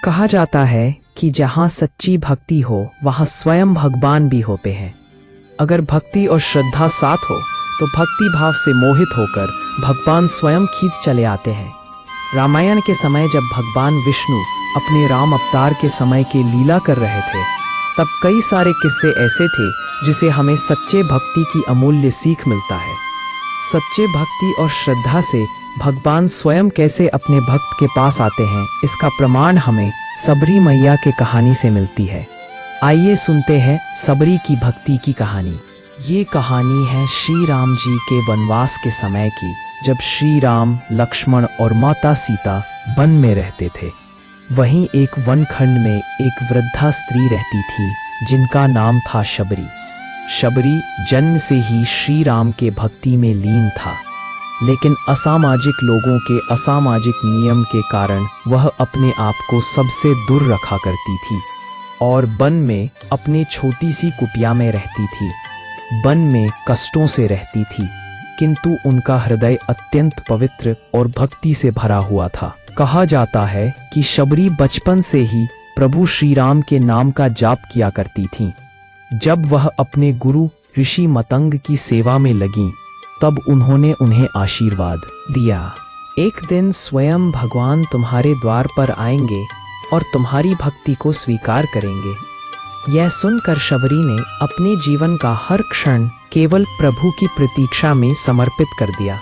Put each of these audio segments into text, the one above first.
कहा जाता है कि जहाँ सच्ची भक्ति हो वहाँ स्वयं भगवान भी होते हैं। अगर भक्ति और श्रद्धा साथ हो तो भक्ति भाव से मोहित होकर भगवान स्वयं खींच चले आते हैं। रामायण के समय जब भगवान विष्णु अपने राम अवतार के समय के लीला कर रहे थे, तब कई सारे किस्से ऐसे थे जिसे हमें सच्चे भक्ति की अमूल्य सीख मिलता है। सच्चे भक्ति और श्रद्धा से भगवान स्वयं कैसे अपने भक्त के पास आते हैं, इसका प्रमाण हमें सबरी मैया के कहानी से मिलती है। आइए सुनते हैं सबरी की भक्ति की कहानी। ये कहानी है श्री राम जी के वनवास के समय की, जब श्री राम, लक्ष्मण और माता सीता वन में रहते थे। वहीं एक वनखंड में एक वृद्धा स्त्री रहती थी जिनका नाम था शबरी। शबरी जन्म से ही श्री राम के भक्ति में लीन था, लेकिन असामाजिक लोगों के असामाजिक नियम के कारण वह अपने आप को सबसे दूर रखा करती थी और वन में अपने छोटी सी कुटिया में रहती थी। वन में कष्टों से रहती थी, किंतु उनका हृदय अत्यंत पवित्र और भक्ति से भरा हुआ था। कहा जाता है कि शबरी बचपन से ही प्रभु श्री राम के नाम का जाप किया करती थीं। जब वह अपने गुरु ऋषि मतंग की सेवा में लगीं, तब उन्होंने उन्हें आशीर्वाद दिया। एक दिन स्वयं भगवान तुम्हारे द्वार पर आएंगे और तुम्हारी भक्ति को स्वीकार करेंगे। यह सुनकर शबरी ने अपने जीवन का हर क्षण केवल प्रभु की प्रतीक्षा में समर्पित कर दिया।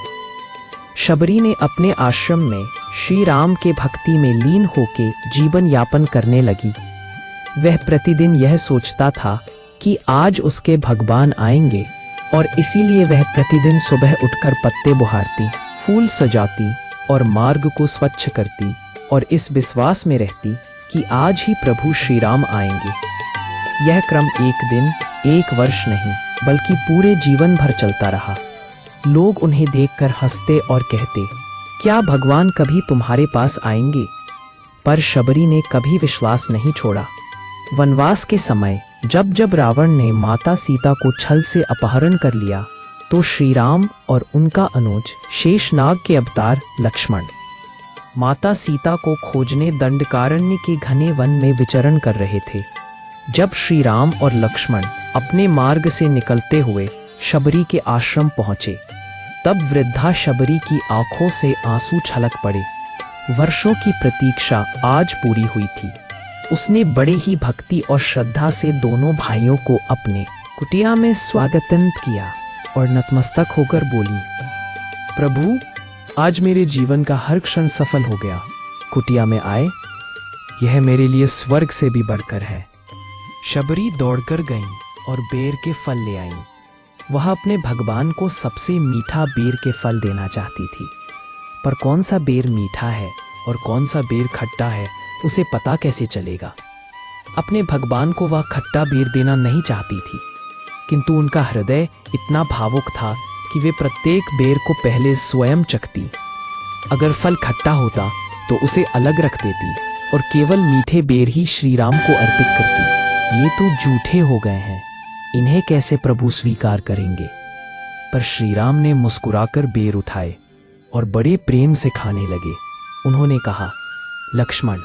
शबरी ने अपने आश्रम में श्री राम के भक्ति में लीन होके जीवन यापन करने लगी। वह प्रतिदिन यह सोचता था कि आज उसके भगवान आएंगे और इसीलिए वह प्रतिदिन सुबह उठकर पत्ते बुहारती, फूल सजाती और मार्ग को स्वच्छ करती और इस विश्वास में रहती कि आज ही प्रभु श्री राम आएंगे। यह क्रम एक दिन, एक वर्ष नहीं बल्कि पूरे जीवन भर चलता रहा। लोग उन्हें देखकर हंसते और कहते, क्या भगवान कभी तुम्हारे पास आएंगे? पर शबरी ने कभी विश्वास नहीं छोड़ा। वनवास के समय जब जब रावण ने माता सीता को छल से अपहरण कर लिया, तो श्री राम और उनका अनुज शेषनाग के अवतार लक्ष्मण माता सीता को खोजने दंडकारण्य के घने वन में विचरण कर रहे थे। जब श्री राम और लक्ष्मण अपने मार्ग से निकलते हुए शबरी के आश्रम पहुंचे, तब वृद्धा शबरी की आंखों से आंसू छलक पड़े। वर्षों की प्रतीक्षा आज पूरी हुई थी। उसने बड़े ही भक्ति और श्रद्धा से दोनों भाइयों को अपने कुटिया में स्वागतान्वित किया और नतमस्तक होकर बोली, प्रभु, आज मेरे जीवन का हर क्षण सफल हो गया। कुटिया में आए, यह मेरे लिए स्वर्ग से भी बढ़कर है। शबरी दौड़कर गईं और बेर के फल ले आईं। वह अपने भगवान को सबसे मीठा बेर के फल देना चाहती थी, पर कौन सा बेर मीठा है और कौन सा बेर खट्टा है, उसे पता कैसे चलेगा? अपने भगवान को वह खट्टा बेर देना नहीं चाहती थी, किंतु उनका हृदय इतना भावुक था कि वे प्रत्येक बेर को पहले स्वयं चखती। अगर फल खट्टा होता तो उसे अलग रख देती और केवल मीठे बेर ही श्री राम को अर्पित करती। ये तो झूठे हो गए हैं, इन्हें कैसे प्रभु स्वीकार करेंगे? पर श्री राम ने मुस्कुराकर बेर उठाए और बड़े प्रेम से खाने लगे। उन्होंने कहा, लक्ष्मण,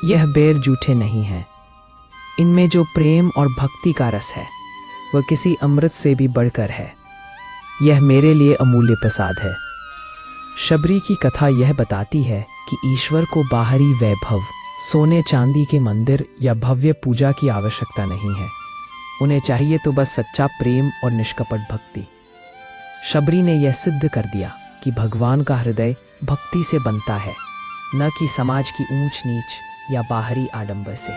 यह बेर झूठे नहीं हैं। इनमें जो प्रेम और भक्ति का रस है वह किसी अमृत से भी बढ़कर है। यह मेरे लिए अमूल्य प्रसाद है। शबरी की कथा यह बताती है कि ईश्वर को बाहरी वैभव, सोने चांदी के मंदिर या भव्य पूजा की आवश्यकता नहीं है। उन्हें चाहिए तो बस सच्चा प्रेम और निष्कपट भक्ति। शबरी ने यह सिद्ध कर दिया कि भगवान का हृदय भक्ति से बनता है, न कि समाज की ऊंच नीच या बाहरी आडंबर से।